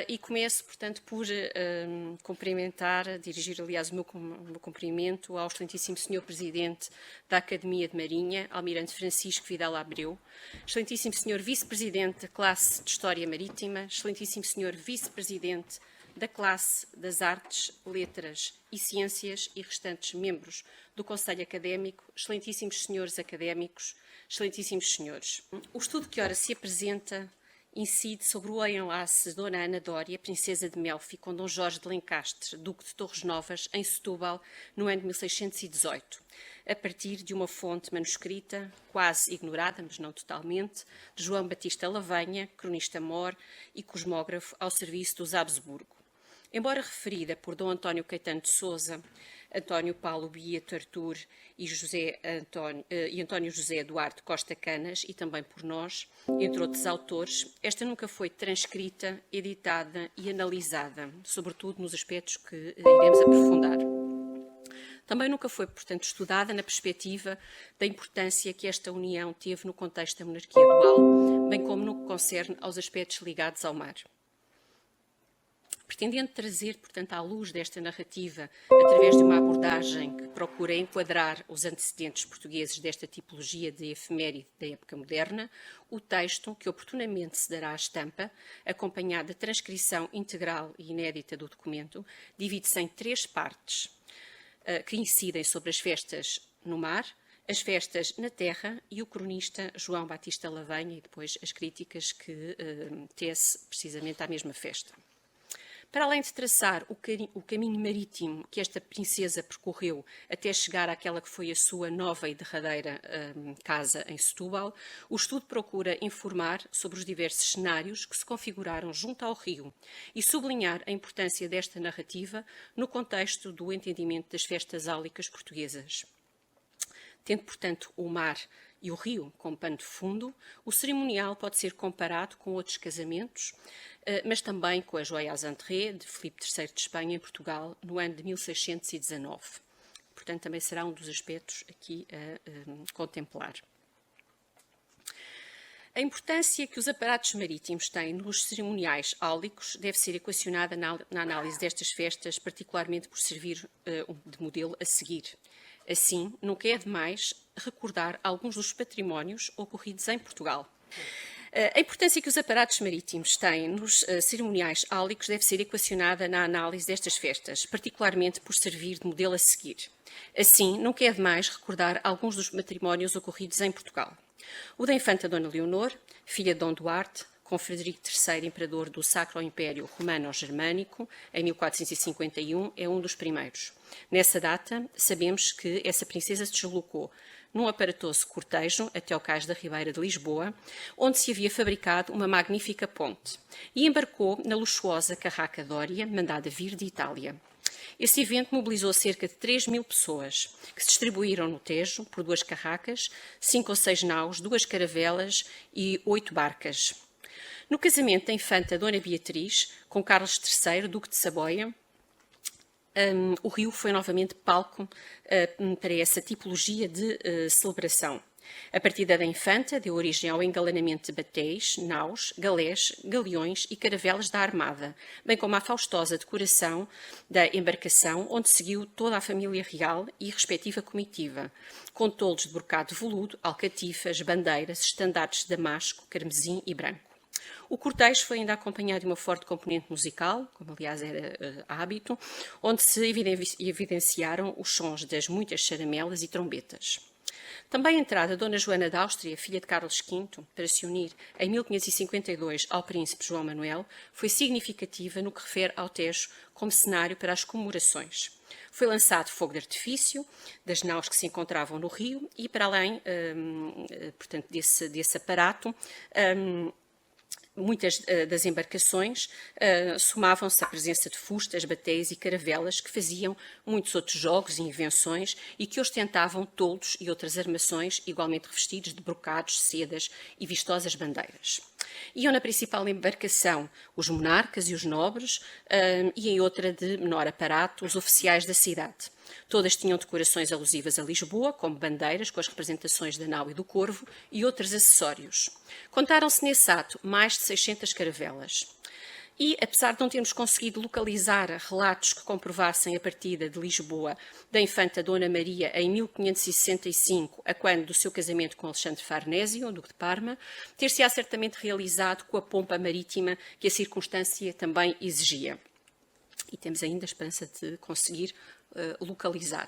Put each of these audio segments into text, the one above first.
e começo, portanto, por cumprimentar, dirigir, aliás, o meu cumprimento ao excelentíssimo Sr. Presidente da Academia de Marinha, Almirante Francisco Vidal Abreu, excelentíssimo Sr. Vice-Presidente da classe de História Marítima, excelentíssimo Sr. Vice-Presidente da classe das Artes, Letras e Ciências e restantes membros do Conselho Académico, excelentíssimos senhores académicos, excelentíssimos senhores. O estudo que ora se apresenta incide sobre o enlace de Dona Ana Dória, princesa de Melfi, com Dom Jorge de Lencastre, duque de Torres Novas, em Setúbal, no ano de 1618, a partir de uma fonte manuscrita, quase ignorada, mas não totalmente, de João Batista Lavanha, cronista-mor e cosmógrafo ao serviço dos Habsburgo. Embora referida por Dom António Caetano de Sousa, António Paulo Beato Artur e António José Duarte Costa Canas, e também por nós, entre outros autores, esta nunca foi transcrita, editada e analisada, sobretudo nos aspectos que iremos aprofundar. Também nunca foi, portanto, estudada na perspectiva da importância que esta união teve no contexto da monarquia dual, bem como no que concerne aos aspectos ligados ao mar. Pretendendo trazer, portanto, à luz desta narrativa, através de uma abordagem que procura enquadrar os antecedentes portugueses desta tipologia de efeméride da época moderna, o texto, que oportunamente se dará à estampa, acompanhado da transcrição integral e inédita do documento, divide-se em 3 partes, que incidem sobre as festas no mar, as festas na terra e o cronista João Batista Lavanha, e depois as críticas que tece precisamente à mesma festa. Para além de traçar o caminho marítimo que esta princesa percorreu até chegar àquela que foi a sua nova e derradeira casa em Setúbal, o estudo procura informar sobre os diversos cenários que se configuraram junto ao rio e sublinhar a importância desta narrativa no contexto do entendimento das festas áulicas portuguesas. Tendo, portanto, o mar e o rio como pano de fundo, o cerimonial pode ser comparado com outros casamentos, mas também com a Joia às Entrées de Filipe III de Espanha em Portugal no ano de 1619. Portanto, também será um dos aspectos aqui a contemplar. A importância que os aparatos marítimos têm nos cerimoniais áulicos deve ser equacionada na análise destas festas, particularmente por servir de modelo a seguir. Assim, nunca é demais recordar alguns dos patrimónios ocorridos em Portugal. A importância que os aparatos marítimos têm nos cerimoniais áulicos deve ser equacionada na análise destas festas, particularmente por servir de modelo a seguir. Assim, nunca é demais recordar alguns dos matrimónios ocorridos em Portugal. O da infanta Dona Leonor, filha de Dom Duarte, com Frederico III, imperador do Sacro Império Romano-Germânico, em 1451, é um dos primeiros. Nessa data, sabemos que essa princesa se deslocou num aparatoso cortejo até ao cais da Ribeira de Lisboa, onde se havia fabricado uma magnífica ponte, e embarcou na luxuosa carraca Dória, mandada vir de Itália. Esse evento mobilizou cerca de 3.000 pessoas, que se distribuíram no Tejo por 2 carracas, 5 ou 6 naus, 2 caravelas e 8 barcas. No casamento da infanta Dona Beatriz, com Carlos III, duque de Saboia, o rio foi novamente palco para essa tipologia de celebração. A partida da infanta deu origem ao engalanamento de batéis, naus, galés, galeões e caravelas da Armada, bem como à faustosa decoração da embarcação, onde seguiu toda a família real e respectiva comitiva, com toldos de brocado veludo, alcatifas, bandeiras, estandartes de damasco, carmesim e branco. O cortejo foi ainda acompanhado de uma forte componente musical, como aliás era hábito, onde se evidenciaram os sons das muitas charamelas e trombetas. Também a entrada de Dona Joana da Áustria, filha de Carlos V, para se unir em 1552 ao príncipe João Manuel, foi significativa no que refere ao Tejo como cenário para as comemorações. Foi lançado fogo de artifício das naus que se encontravam no rio e, para além, portanto, desse aparato, muitas das embarcações somavam-se à presença de fustas, batéis e caravelas que faziam muitos outros jogos e invenções e que ostentavam toldos e outras armações igualmente revestidos de brocados, sedas e vistosas bandeiras. Iam na principal embarcação os monarcas e os nobres e em outra de menor aparato os oficiais da cidade. Todas tinham decorações alusivas a Lisboa, como bandeiras com as representações da nau e do corvo e outros acessórios. Contaram-se nesse ato mais de 600 caravelas. E, apesar de não termos conseguido localizar relatos que comprovassem a partida de Lisboa da infanta Dona Maria em 1565, a quando do seu casamento com Alexandre Farnésio, duque de Parma, ter-se-á certamente realizado com a pompa marítima que a circunstância também exigia. E temos ainda a esperança de conseguir localizar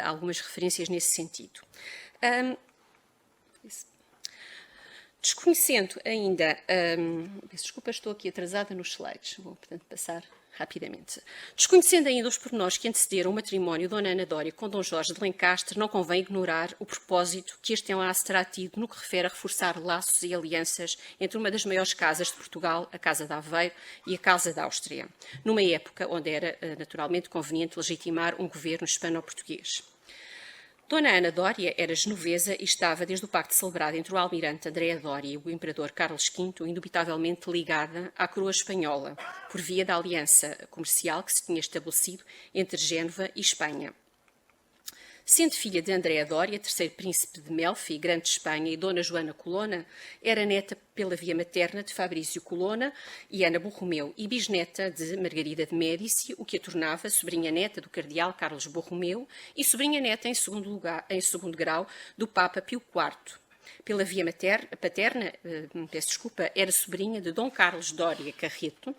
algumas referências nesse sentido. Desconhecendo ainda, desculpa, estou aqui atrasada nos slides, vou, portanto, passar rapidamente. Desconhecendo ainda os pormenores que antecederam o matrimónio de Dona Ana Dória com Dom Jorge de Lencastre, não convém ignorar o propósito que este enlace terá tido no que refere a reforçar laços e alianças entre uma das maiores casas de Portugal, a Casa de Aveiro, e a Casa da Áustria, numa época onde era naturalmente conveniente legitimar um governo hispano-português. Dona Ana Dória era genovesa e estava, desde o pacto celebrado entre o almirante André Dória e o imperador Carlos V, indubitavelmente ligada à coroa espanhola, por via da aliança comercial que se tinha estabelecido entre Génova e Espanha. Sendo filha de André Dória, terceiro príncipe de Melfi, Grande Espanha, e Dona Joana Colonna, era neta pela via materna de Fabrício Colonna e Ana Borromeu, e bisneta de Margarida de Médici, o que a tornava sobrinha-neta do cardeal Carlos Borromeu e sobrinha-neta em segundo grau do Papa Pio IV. Pela via paterna, era sobrinha de Dom Carlos Dória Carreto,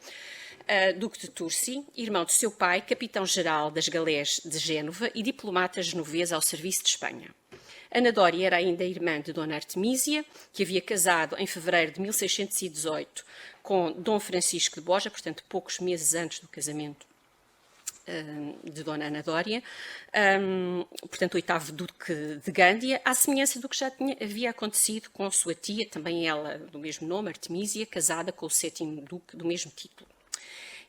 duque de Tursi, irmão de seu pai, capitão-geral das galés de Génova e diplomata genovesa ao serviço de Espanha. Ana Dória era ainda irmã de Dona Artemísia, que havia casado em fevereiro de 1618 com Dom Francisco de Borja, portanto, poucos meses antes do casamento de Dona Ana Dória, portanto, oitavo duque de Gândia, à semelhança do que já havia acontecido com a sua tia, também ela do mesmo nome, Artemísia, casada com o sétimo duque do mesmo título.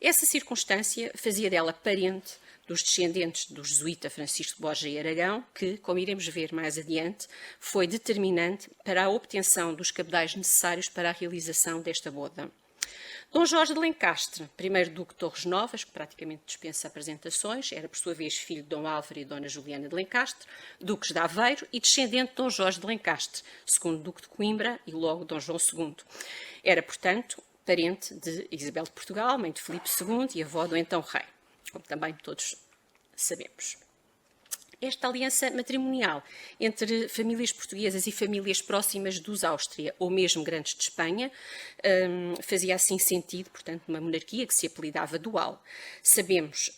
Essa circunstância fazia dela parente dos descendentes do jesuíta Francisco de Borja e Aragão, que, como iremos ver mais adiante, foi determinante para a obtenção dos cabedais necessários para a realização desta boda. Dom Jorge de Lencastre, primeiro duque de Torres Novas, que praticamente dispensa apresentações, era por sua vez filho de Dom Álvaro e Dona Juliana de Lencastre, duques de Aveiro, e descendente de Dom Jorge de Lencastre, segundo duque de Coimbra e logo Dom João II. Era, portanto, parente de Isabel de Portugal, mãe de Filipe II e avó do então rei, como também todos sabemos. Esta aliança matrimonial entre famílias portuguesas e famílias próximas dos Áustria, ou mesmo grandes de Espanha, fazia assim sentido, portanto, uma monarquia que se apelidava dual. Sabemos,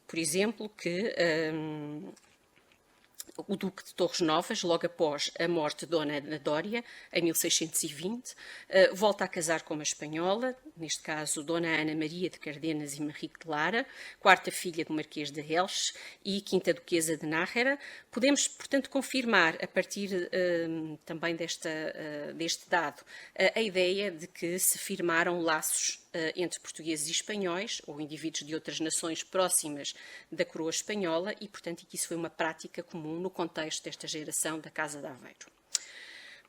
por exemplo, que o duque de Torres Novas, logo após a morte de Dona Ana Dória, em 1620, volta a casar com uma espanhola, neste caso Dona Ana Maria de Cardenas e Manrique de Lara, quarta filha do Marquês de Relches e quinta duquesa de Nájera. Podemos, portanto, confirmar, a partir também deste dado, a ideia de que se firmaram laços entre portugueses e espanhóis, ou indivíduos de outras nações próximas da coroa espanhola, e, portanto, que isso foi uma prática comum no contexto desta geração da Casa de Aveiro.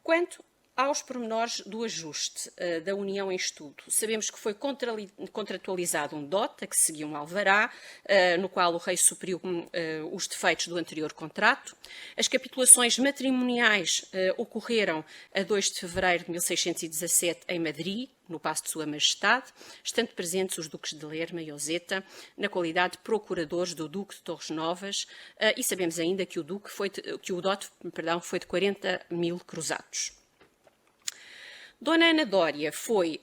Quanto aos pormenores do ajuste da união em estudo, sabemos que foi contratualizado um dote, a que seguia um alvará, no qual o rei supriu os defeitos do anterior contrato. As capitulações matrimoniais ocorreram a 2 de fevereiro de 1617 em Madrid, no Paço de Sua Majestade, estando presentes os duques de Lerma e Oseta, na qualidade de procuradores do duque de Torres Novas, e sabemos ainda que o dote foi de 40.000 cruzados. Dona Ana Dória foi,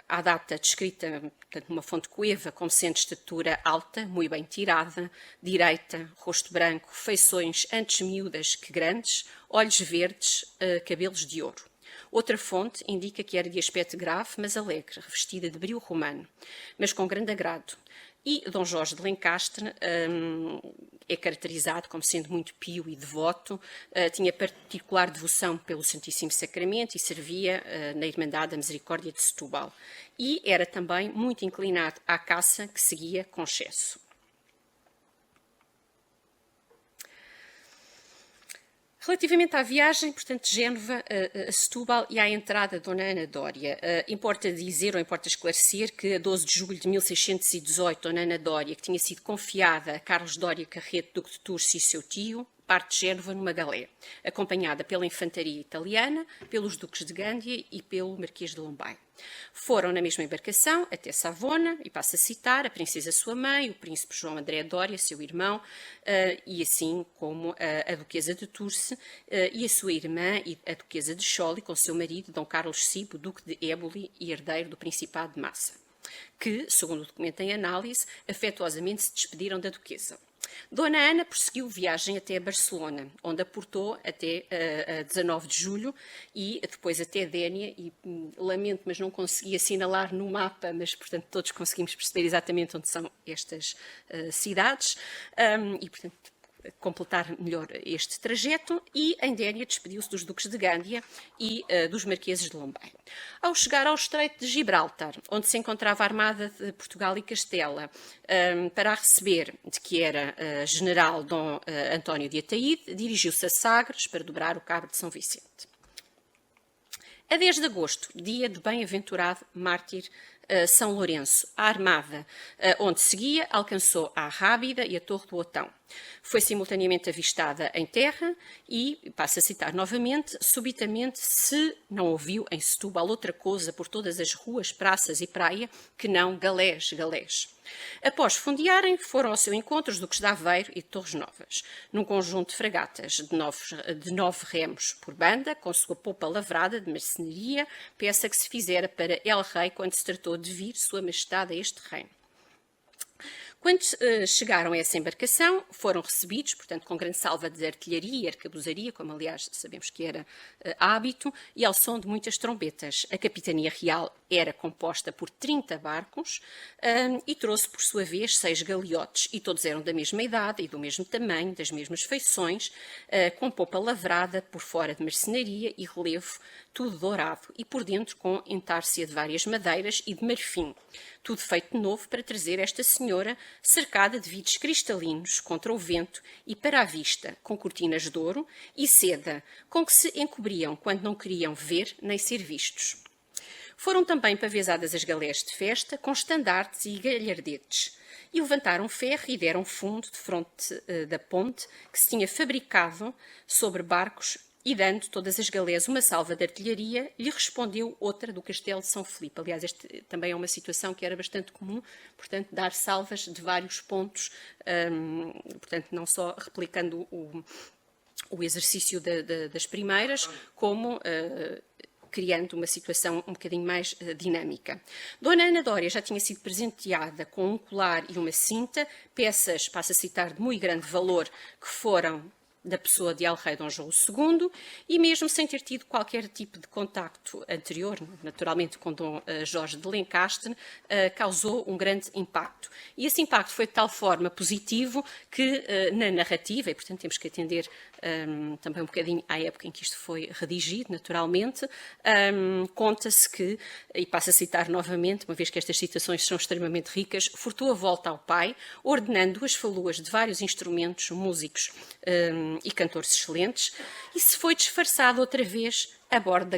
à data descrita, portanto, numa fonte coeva, como sendo de estatura alta, muito bem tirada, direita, rosto branco, feições antes miúdas que grandes, olhos verdes, cabelos de ouro. Outra fonte indica que era de aspecto grave, mas alegre, revestida de brio romano, mas com grande agrado. E Dom Jorge de Lencastre é caracterizado como sendo muito pio e devoto, tinha particular devoção pelo Santíssimo Sacramento e servia na Irmandade da Misericórdia de Setúbal. E era também muito inclinado à caça, que seguia com excesso. Relativamente à viagem, portanto, de Génova a Setúbal e à entrada de Dona Ana Dória, importa dizer ou importa esclarecer que a 12 de julho de 1618, Dona Ana Dória, que tinha sido confiada a Carlos Dória Carreto, duque de Tours e seu tio, parte de Génova numa galé, acompanhada pela infantaria italiana, pelos duques de Gândia e pelo marquês de Lombay. Foram na mesma embarcação até Savona, e passo a citar, a princesa sua mãe, o príncipe João André Doria, seu irmão, e assim como a duquesa de Tours e a sua irmã, a duquesa de Choli, com seu marido, Dom Carlos V, duque de Éboli e herdeiro do Principado de Massa, que, segundo o documento em análise, afetuosamente se despediram da duquesa. Dona Ana prosseguiu viagem até Barcelona, onde aportou até 19 de julho e depois até Dénia, e lamento, mas não consegui assinalar no mapa, mas portanto todos conseguimos perceber exatamente onde são estas cidades, e portanto completar melhor este trajeto, e em Dénia despediu-se dos duques de Gândia e dos marqueses de Lombay. Ao chegar ao Estreito de Gibraltar, onde se encontrava a armada de Portugal e Castela, para a receber, de que era general Dom António de Ataíde, dirigiu-se a Sagres para dobrar o Cabo de São Vicente. A 10 de agosto, dia do bem-aventurado mártir São Lourenço, a armada onde seguia alcançou a Rábida e a Torre do Otão. Foi simultaneamente avistada em terra e, passo a citar novamente, subitamente se não ouviu em Setúbal outra coisa por todas as ruas, praças e praia que não galés, galés. Após fundearem, foram ao seu encontro os duques de Aveiro e de Torres Novas, num conjunto de fragatas de 9 remos por banda, com sua popa lavrada de marcenaria, peça que se fizera para El Rei quando se tratou de vir Sua Majestade a este reino. Quando chegaram a essa embarcação, foram recebidos, portanto, com grande salva de artilharia e arcabuzaria, como aliás sabemos que era hábito, e ao som de muitas trombetas. A capitania real era composta por 30 barcos e trouxe, por sua vez, 6 galeotes, e todos eram da mesma idade e do mesmo tamanho, das mesmas feições, com popa lavrada por fora de marcenaria e relevo, tudo dourado, e por dentro com entárcia de várias madeiras e de marfim, tudo feito de novo para trazer esta senhora cercada de vidros cristalinos contra o vento e para a vista, com cortinas de ouro e seda, com que se encobriam quando não queriam ver nem ser vistos. Foram também pavesadas as galés de festa, com estandartes e galhardetes, e levantaram ferro e deram fundo de fronte da ponte que se tinha fabricado sobre barcos, e dando todas as galés uma salva de artilharia, lhe respondeu outra do Castelo de São Filipe. Aliás, este também é uma situação que era bastante comum, portanto, dar salvas de vários pontos, portanto, não só replicando o exercício das primeiras, como criando uma situação um bocadinho mais dinâmica. Dona Ana Dória já tinha sido presenteada com um colar e uma cinta, peças, passo a citar, de muito grande valor, que foram da pessoa de El-Rei Dom João II, e mesmo sem ter tido qualquer tipo de contacto anterior, naturalmente com Dom Jorge de Lencastre, causou um grande impacto. E esse impacto foi de tal forma positivo que na narrativa, e portanto temos que atender também um bocadinho à época em que isto foi redigido, naturalmente, conta-se que, e passo a citar novamente, uma vez que estas citações são extremamente ricas, furtou a volta ao pai, ordenando 2 faluas de vários instrumentos, músicos e cantores excelentes, e se foi disfarçado outra vez a bordo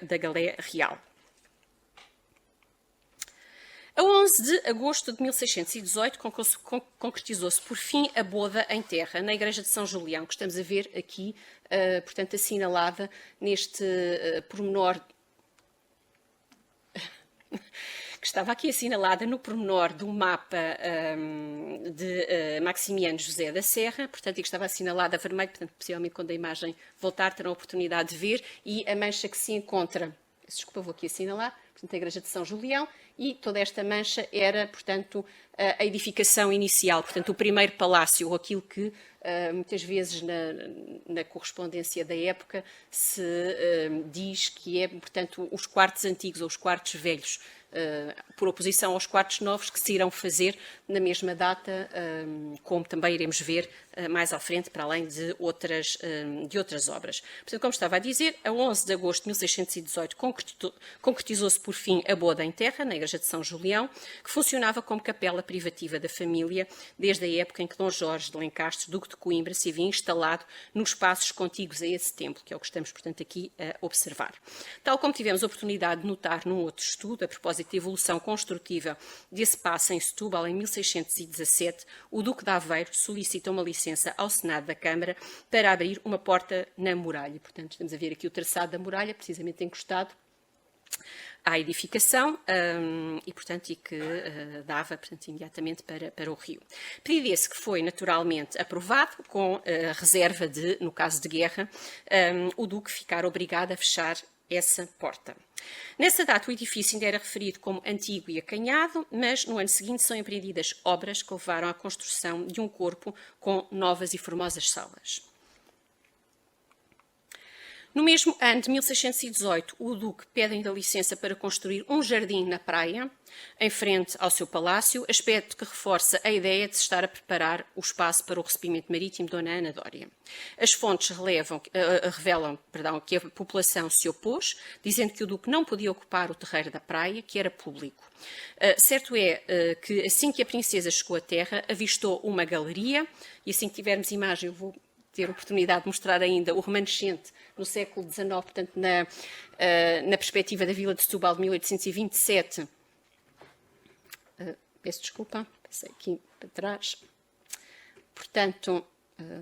da galé real. A 11 de agosto de 1618 concretizou-se por fim a boda em terra na igreja de São Julião, que estamos a ver aqui, portanto, assinalada neste pormenor, que estava aqui assinalada no pormenor do mapa de Maximiano José da Serra, portanto, e que estava assinalada a vermelho, portanto, possivelmente quando a imagem voltar terão a oportunidade de ver, e a mancha que se encontra, desculpa, vou aqui assinalar, portanto, a igreja de São Julião, e toda esta mancha era, portanto, a edificação inicial, portanto, o primeiro palácio, ou aquilo que muitas vezes na correspondência da época se diz que é, portanto, os quartos antigos ou os quartos velhos, por oposição aos quartos novos que se irão fazer na mesma data, como também iremos ver mais à frente, para além de outras obras. Portanto, como estava a dizer, a 11 de agosto de 1618 concretizou-se por fim a boda em terra, na igreja de São Julião, que funcionava como capela privativa da família, desde a época em que Dom Jorge de Lencastre, duque Duque de Coimbra se havia instalado nos espaços contíguos a esse templo, que é o que estamos, portanto, aqui a observar. Tal como tivemos a oportunidade de notar num outro estudo, a propósito da evolução construtiva desse paço em Setúbal, em 1617, o Duque de Aveiro solicita uma licença ao Senado da Câmara para abrir uma porta na muralha. Portanto, estamos a ver aqui o traçado da muralha, precisamente encostado à edificação e, portanto, que dava, portanto, imediatamente para o rio. Pedido esse que foi naturalmente aprovado, com a reserva de, no caso de guerra, o Duque ficar obrigado a fechar essa porta. Nessa data o edifício ainda era referido como antigo e acanhado, mas no ano seguinte são empreendidas obras que levaram à construção de um corpo com novas e formosas salas. No mesmo ano de 1618, o Duque pede ainda licença para construir um jardim na praia, em frente ao seu palácio, aspecto que reforça a ideia de se estar a preparar o espaço para o recebimento marítimo de Dona Ana Dória. As fontes revelam que a população se opôs, dizendo que o Duque não podia ocupar o terreiro da praia, que era público. Certo é que assim que a princesa chegou à terra, avistou uma galeria, e assim que tivermos imagem eu vou ter a oportunidade de mostrar ainda o remanescente no século XIX, portanto, na perspectiva da Vila de Setúbal de 1827. Peço desculpa, passei aqui para trás. Portanto,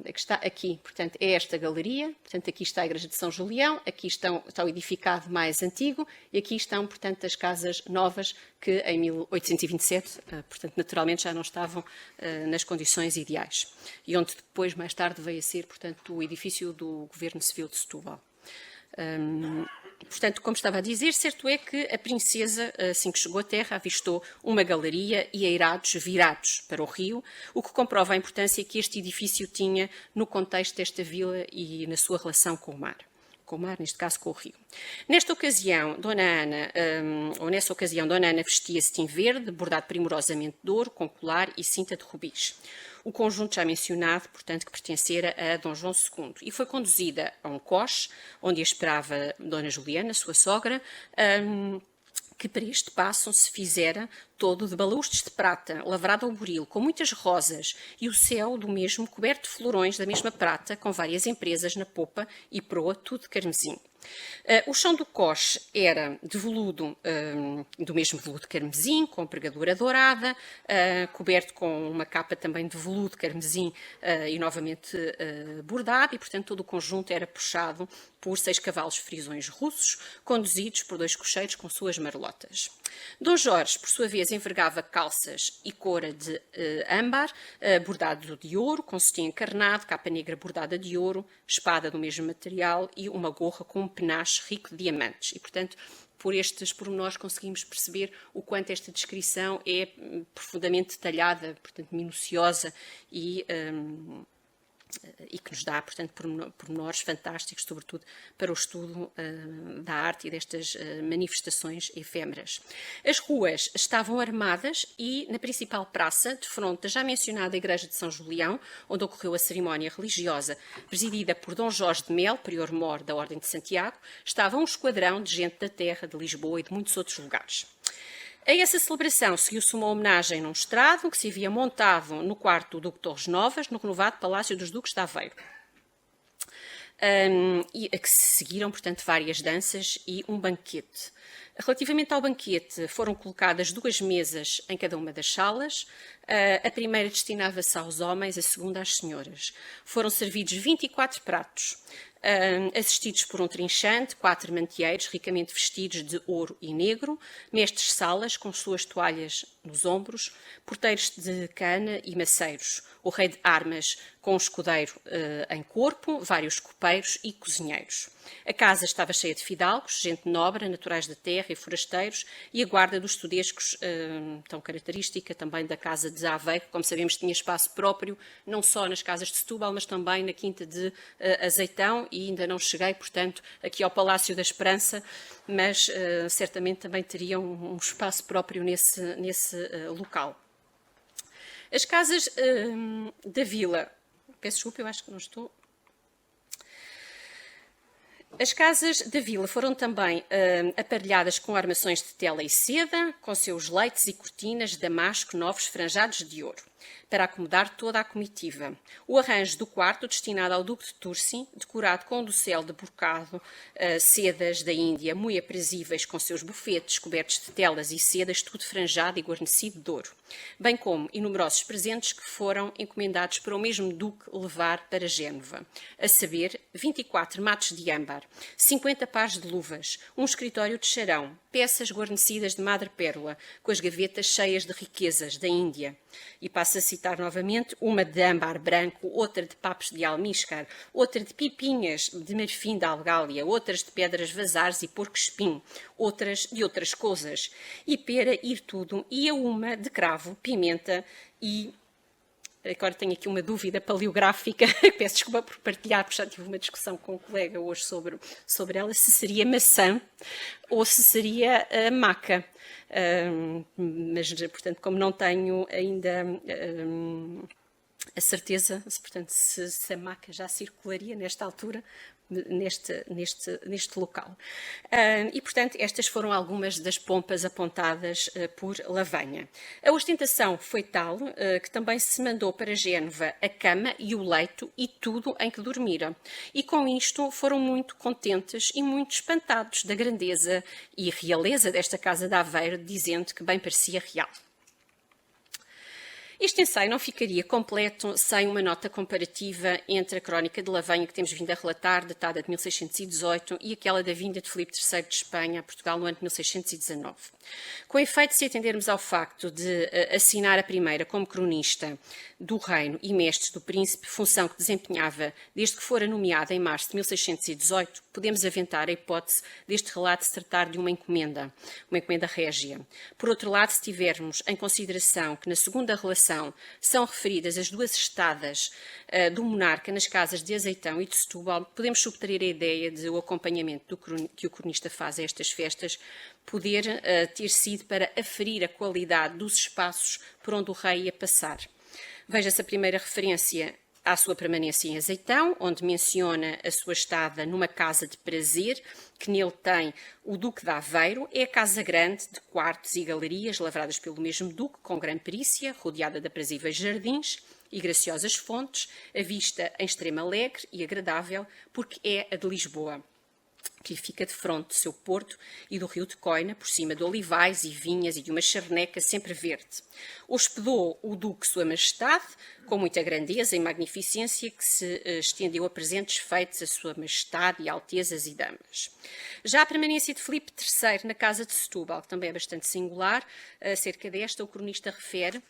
é que está aqui, portanto, é esta galeria, portanto, aqui está a Igreja de São Julião, aqui está o edificado mais antigo e aqui estão, portanto, as casas novas que em 1827, portanto, naturalmente já não estavam nas condições ideais e onde depois, mais tarde, veio a ser, portanto, o edifício do Governo Civil de Setúbal. Portanto, como estava a dizer, certo é que a princesa, assim que chegou à terra, avistou uma galeria e eirados virados para o rio, o que comprova a importância que este edifício tinha no contexto desta vila e na sua relação com o mar, neste caso com o rio. Nessa ocasião, Dona Ana vestia cetim verde, bordado primorosamente de ouro, com colar e cinta de rubis. O conjunto já mencionado, portanto, que pertencera a Dom João II, e foi conduzida a um coche, onde a esperava Dona Juliana, sua sogra, que para este passo se fizera todo de balaústres de prata, lavrado ao buril, com muitas rosas, e o céu do mesmo coberto de florões da mesma prata, com várias empresas na popa e proa, tudo de carmesim. O chão do coche era de veludo, do mesmo veludo carmesim, com pregadura dourada, coberto com uma capa também de veludo carmesim e novamente bordado, e portanto todo o conjunto era puxado por 6 cavalos frisões russos, conduzidos por 2 cocheiros com suas marlotas. Dom Jorge, por sua vez, envergava calças e cora de âmbar, bordado de ouro, com cetim encarnado, capa negra bordada de ouro, espada do mesmo material e uma gorra com um penache rico de diamantes. E, portanto, por estes pormenores conseguimos perceber o quanto esta descrição é profundamente detalhada, portanto, minuciosa e que nos dá, portanto, pormenores fantásticos, sobretudo para o estudo da arte e destas manifestações efêmeras. As ruas estavam armadas e na principal praça, de fronte da já mencionada Igreja de São Julião, onde ocorreu a cerimónia religiosa presidida por Dom Jorge de Mel, prior-mor da Ordem de Santiago, estava um esquadrão de gente da terra, de Lisboa e de muitos outros lugares. A essa celebração seguiu-se uma homenagem num estrado que se havia montado no quarto do Duque de Torres Novas, no renovado Palácio dos Duques de Aveiro. E a que se seguiram, portanto, várias danças e um banquete. Relativamente ao banquete, foram colocadas 2 mesas em cada uma das salas. A primeira destinava-se aos homens, a segunda às senhoras. Foram servidos 24 pratos, assistidos por um trinchante, 4 manteeiros ricamente vestidos de ouro e negro, mestres salas com suas toalhas nos ombros, porteiros de cana e maceiros, o rei de armas com um escudeiro em corpo, vários copeiros e cozinheiros. A casa estava cheia de fidalgos, gente nobre, naturais da terra e forasteiros, e a guarda dos tudescos, tão característica também da casa de Aveiro, como sabemos tinha espaço próprio, não só nas casas de Setúbal, mas também na quinta de Azeitão, e ainda não cheguei, portanto, aqui ao Palácio da Esperança, mas certamente também teriam um espaço próprio nesse local. As casas da vila, peço desculpa, eu acho que não estou... As casas da vila foram também aparelhadas com armações de tela e seda, com seus leites e cortinas de damasco novos franjados de ouro. para acomodar toda a comitiva. O arranjo do quarto, destinado ao Duque de Tursi, decorado com um dossel de brocado, sedas da Índia, muito aprazíveis, com seus bufetes cobertos de telas e sedas, tudo franjado e guarnecido de ouro, bem como inumerosos presentes que foram encomendados para o mesmo Duque levar para Génova, a saber, 24 matos de âmbar, 50 pares de luvas, um escritório de charão, peças guarnecidas de madrepérola, com as gavetas cheias de riquezas da Índia. E passo a citar novamente, uma de âmbar branco, outra de papos de almíscar, outra de pipinhas de marfim da Algália, outras de pedras vazares e porco-espinho, outras de outras coisas. E pera ir tudo, e a uma de cravo, pimenta e... Agora tenho aqui uma dúvida paleográfica, peço desculpa por partilhar, porque já tive uma discussão com um colega hoje sobre ela, se seria maçã ou se seria maca. Mas, portanto, como não tenho ainda a certeza, portanto, se a maca já circularia nesta altura, neste local. E, portanto, estas foram algumas das pompas apontadas por Lavanha. A ostentação foi tal que também se mandou para Génova a cama e o leito e tudo em que dormiram. E com isto foram muito contentes e muito espantados da grandeza e realeza desta casa de Aveiro, dizendo que bem parecia real. Este ensaio não ficaria completo sem uma nota comparativa entre a crónica de Lavanha que temos vindo a relatar, datada de 1618, e aquela da vinda de Filipe III de Espanha a Portugal no ano de 1619. Com efeito, se atendermos ao facto de assinar a primeira como cronista do reino e mestre do príncipe, função que desempenhava desde que fora nomeada em março de 1618, podemos aventar a hipótese deste relato se tratar de uma encomenda régia. Por outro lado, se tivermos em consideração que na segunda relação são referidas as duas estadas do monarca nas casas de Azeitão e de Setúbal, podemos subtrair a ideia de o acompanhamento que o cronista faz a estas festas poder ter sido para aferir a qualidade dos espaços por onde o rei ia passar. Veja-se a primeira referência à sua permanência em Azeitão, onde menciona a sua estada numa casa de prazer, que nele tem o Duque de Aveiro. É a casa grande de quartos e galerias, lavradas pelo mesmo Duque, com grande perícia, rodeada de aprazíveis jardins e graciosas fontes, a vista em extremo alegre e agradável, porque é a de Lisboa, que fica de fronte do seu porto e do rio de Coina, por cima de olivais e vinhas e de uma charneca sempre verde. Hospedou o Duque Sua Majestade, com muita grandeza e magnificência, que se estendeu a presentes feitos a Sua Majestade e Altezas e Damas. Já a permanência de Filipe III na casa de Setúbal, que também é bastante singular, acerca desta, o cronista refere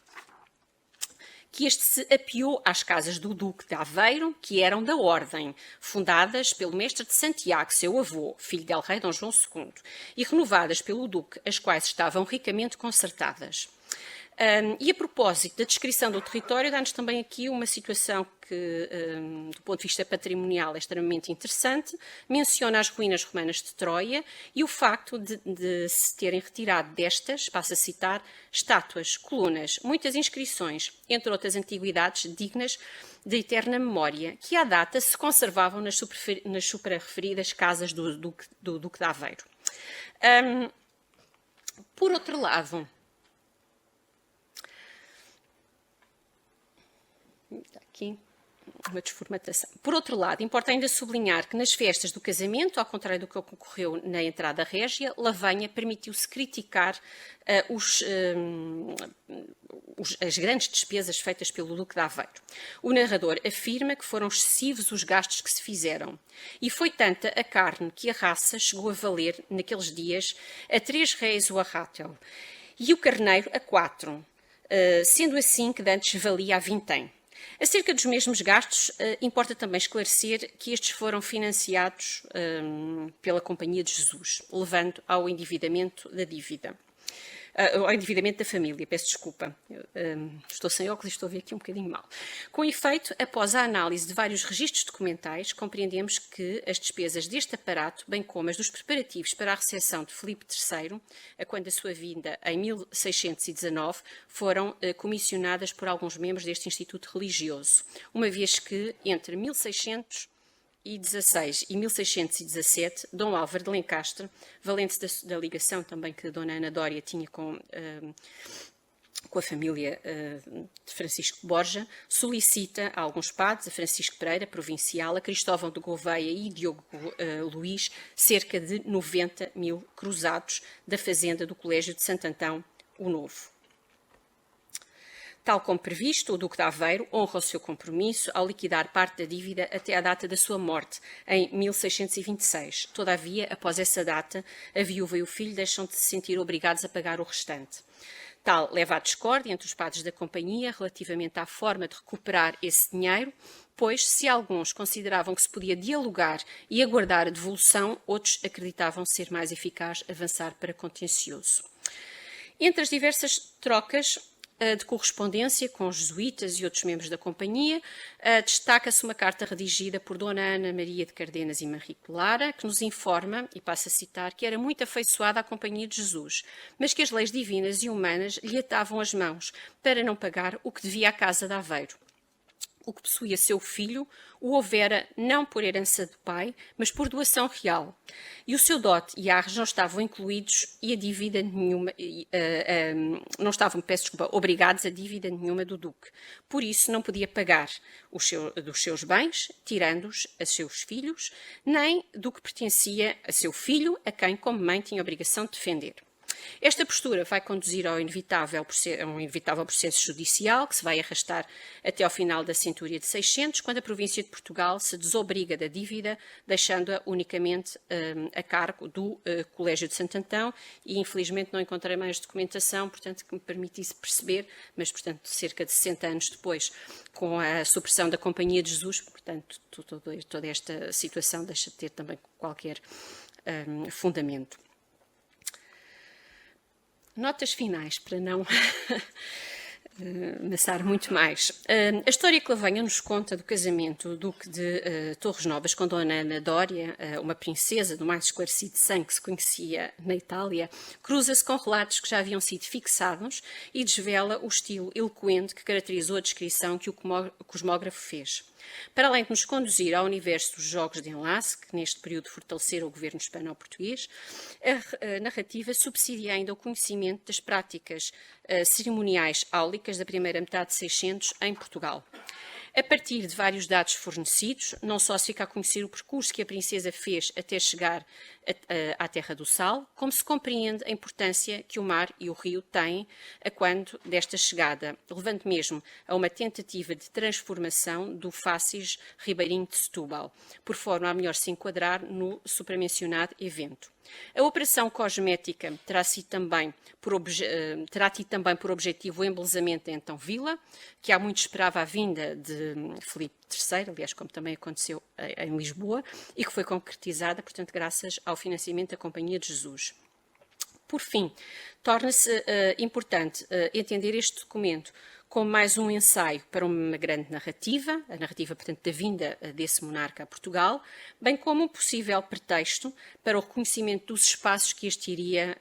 que este se apeou às casas do Duque de Aveiro, que eram da Ordem, fundadas pelo mestre de Santiago, seu avô, filho del rei Dom João II, e renovadas pelo Duque, as quais estavam ricamente consertadas. E a propósito da descrição do território, dá-nos também aqui uma situação que, do ponto de vista patrimonial, é extremamente interessante. Menciona as ruínas romanas de Troia e o facto de se terem retirado destas, passo a citar, estátuas, colunas, muitas inscrições, entre outras antiguidades dignas de eterna memória, que à data se conservavam nas suprarreferidas casas do Duque de Aveiro. Por outro lado, aqui uma desformatação. Por outro lado, importa ainda sublinhar que nas festas do casamento, ao contrário do que ocorreu na entrada régia, Lavanha permitiu-se criticar as grandes despesas feitas pelo Duque de Aveiro. O narrador afirma que foram excessivos os gastos que se fizeram, e foi tanta a carne que a raça chegou a valer, naqueles dias, a 3 reis o arrátel, e o carneiro a 4, sendo assim que dantes valia a vintém. Acerca dos mesmos gastos, importa também esclarecer que estes foram financiados pela Companhia de Jesus, levando ao endividamento da dívida. Ao endividamento da família, peço desculpa. Estou sem óculos e estou a ver aqui um bocadinho mal. Com efeito, após a análise de vários registros documentais, compreendemos que as despesas deste aparato, bem como as dos preparativos para a recepção de Filipe III, a quando da sua vinda em 1619, foram comissionadas por alguns membros deste instituto religioso, uma vez que entre 1616 e 1617, Dom Álvaro de Lencastre, valente da ligação também que a Dona Ana Dória tinha com com a família de Francisco de Borja, solicita a alguns padres, a Francisco Pereira, provincial, a Cristóvão de Gouveia e Diogo Luís, cerca de 90 mil cruzados da fazenda do Colégio de Santo Antão, o Novo. Tal como previsto, o Duque de Aveiro honra o seu compromisso ao liquidar parte da dívida até à data da sua morte, em 1626. Todavia, após essa data, a viúva e o filho deixam de se sentir obrigados a pagar o restante. Tal leva à discórdia entre os padres da companhia relativamente à forma de recuperar esse dinheiro, pois, se alguns consideravam que se podia dialogar e aguardar a devolução, outros acreditavam ser mais eficaz avançar para contencioso. Entre as diversas trocas de correspondência com os jesuítas e outros membros da companhia, destaca-se uma carta redigida por Dona Ana Maria de Cardenas e Manrique Lara, que nos informa, e passo a citar, que era muito afeiçoada à Companhia de Jesus, mas que as leis divinas e humanas lhe atavam as mãos para não pagar o que devia à Casa de Aveiro. O que possuía seu filho o houvera não por herança do pai, mas por doação real. E o seu dote e arres não estavam incluídos e a dívida nenhuma, não estavam, obrigados a dívida nenhuma do duque. Por isso não podia pagar dos seus bens, tirando-os a seus filhos, nem do que pertencia a seu filho, a quem como mãe tinha a obrigação de defender. Esta postura vai conduzir a um inevitável processo judicial que se vai arrastar até ao final da centúria de 600, quando a província de Portugal se desobriga da dívida, deixando-a unicamente a cargo do Colégio de Santo Antão, e infelizmente não encontrei mais documentação, portanto, que me permitisse perceber, mas, portanto, cerca de 60 anos depois, com a supressão da Companhia de Jesus, portanto, toda esta situação deixa de ter também qualquer fundamento. Notas finais, para não amassar muito mais. A história que Lavanha nos conta do casamento do Duque de Torres Novas com Dona Ana Dória, uma princesa do mais esclarecido sangue que se conhecia na Itália, cruza-se com relatos que já haviam sido fixados e desvela o estilo eloquente que caracterizou a descrição que o cosmógrafo fez. Para além de nos conduzir ao universo dos jogos de enlace, que neste período fortaleceram o governo hispano-português, a narrativa subsidia ainda o conhecimento das práticas cerimoniais áulicas da primeira metade de 600 em Portugal. A partir de vários dados fornecidos, não só se fica a conhecer o percurso que a princesa fez até chegar à Terra do Sal, como se compreende a importância que o mar e o rio têm a quando desta chegada, levando mesmo a uma tentativa de transformação do Fácis Ribeirinho de Setúbal, por forma a melhor se enquadrar no supramencionado evento. A operação cosmética terá tido também por objetivo o embelezamento da então vila, que há muito esperava a vinda de Filipe III, aliás, como também aconteceu em Lisboa, e que foi concretizada, portanto, graças ao financiamento da Companhia de Jesus. Por fim, torna-se importante entender este documento como mais um ensaio para uma grande narrativa, a narrativa, portanto, da vinda desse monarca a Portugal, bem como um possível pretexto para o reconhecimento dos espaços que este iria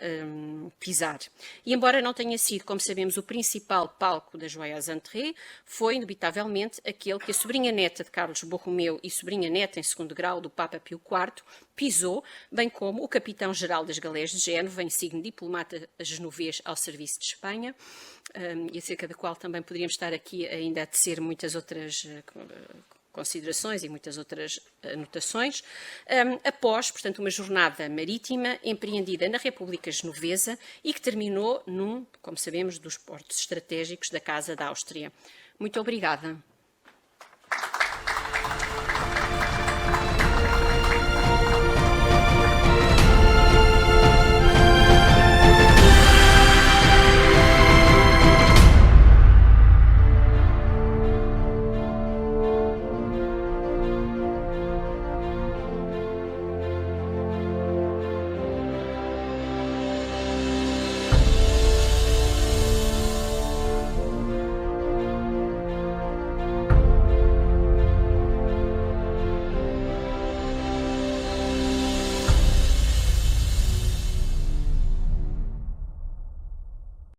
pisar. E embora não tenha sido, como sabemos, o principal palco da Joyeux Entrées, foi, indubitavelmente, aquele que a sobrinha neta de Carlos Borromeu e sobrinha neta em segundo grau do Papa Pio IV pisou, bem como o capitão-geral das galés de Génova, insigne diplomata genovês ao serviço de Espanha, e acerca da qual também poderíamos estar aqui ainda a tecer muitas outras considerações e muitas outras anotações, após, portanto, uma jornada marítima empreendida na República Genovesa e que terminou num, como sabemos, dos portos estratégicos da Casa da Áustria. Muito obrigada.